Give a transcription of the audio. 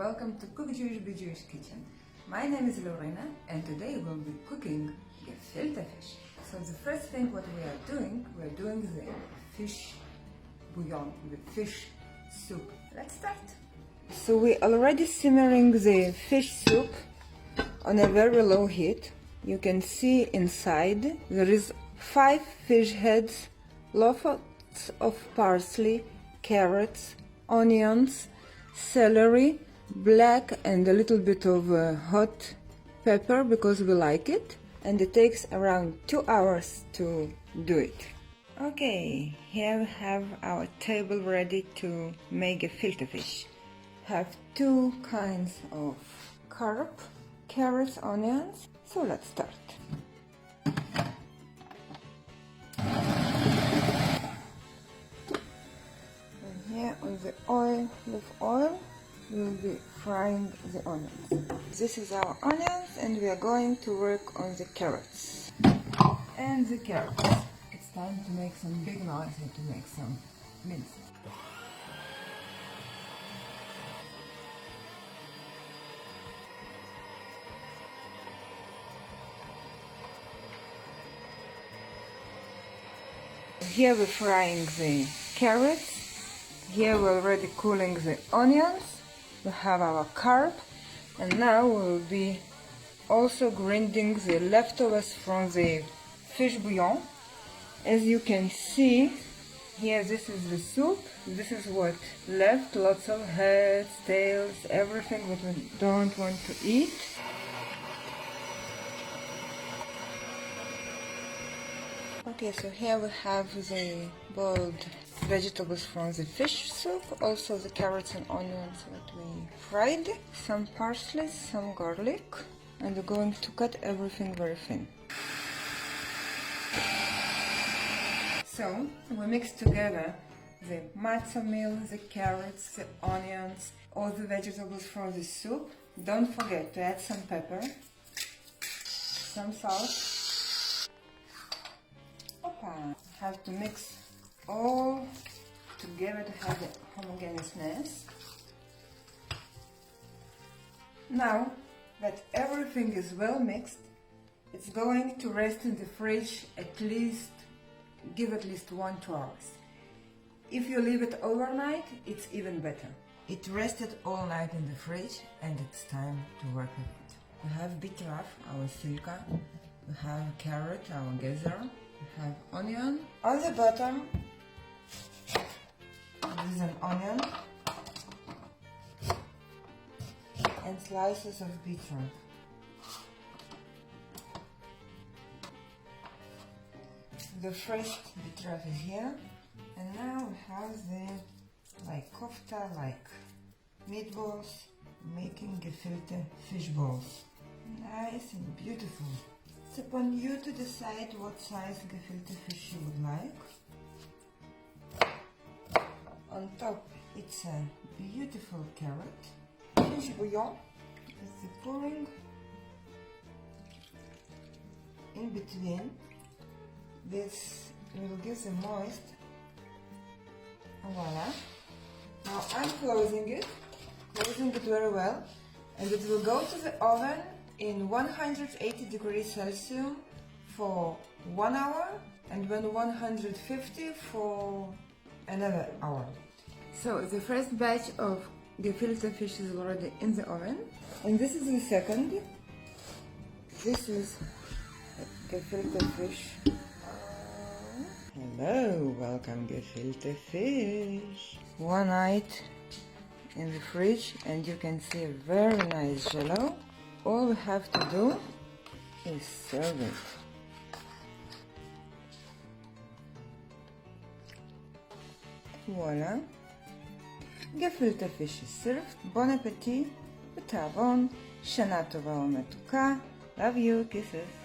welcome to Cook Jewish Be Jewish Kitchen. My name is Lorena and today we'll be cooking gefilte fish. So the first thing what we're doing the fish bouillon, the fish soup. Let's start. So we're already simmering the fish soup on a very low heat. You can see inside there is 5 fish heads, lots of parsley, carrots, onions, celery, black and a little bit of hot pepper because we like it, and it takes around 2 hours to do it. Okay, here we have our table ready to make gefilte fish. Have 2 kinds of carp, carrots, onions. So let's start. Here on the olive oil, we will be frying the onions. This is our onions and we are going to work on the carrots. And the carrots. It's time to make some big noise and to make some minced. Here we're frying the carrots. Here we're already cooling the onions. We have our carp, and now we'll be also grinding the leftovers from the fish bouillon. As you can see, here this is the soup. This is what left, lots of heads, tails, everything that we don't want to eat. Okay, so here we have the boiled vegetables from the fish soup, also the carrots and onions that we fried, some parsley, some garlic, and we're going to cut everything very thin. So we mix together the matzo meal, the carrots, the onions, all the vegetables from the soup. Don't forget to add some pepper, some salt. Have to mix all together to have the homogeneousness. Now that everything is well mixed, it's going to rest in the fridge give at least 1-2 hours. If you leave it overnight, it's even better. It rested all night in the fridge and it's time to work with it. We have bitraf, our silka, we have carrot, our gezer, we have onion. On the bottom, there is an onion and slices of beetroot. The fresh beetroot is here, and now we have the kofta, like meatballs, making gefilte fish balls. Nice and beautiful. It's upon you to decide what size gefilte fish you would like. On top, it's a beautiful carrot. Fish bouillon is the pouring. In between, this will give them moist. Voila. Now I'm closing it very well, and it will go to the oven in 180 degrees Celsius for 1 hour, and then 150 for another hour. So the first batch of gefilte fish is already in the oven, and this is the second. This is gefilte fish. Hello, welcome gefilte fish. 1 night in the fridge and you can see a very nice jello. All we have to do is serve it. Voila. Gefilte fish is served. Bon appetit. בתיאבון. שנה טובה ומתוקה. Love you. Kisses.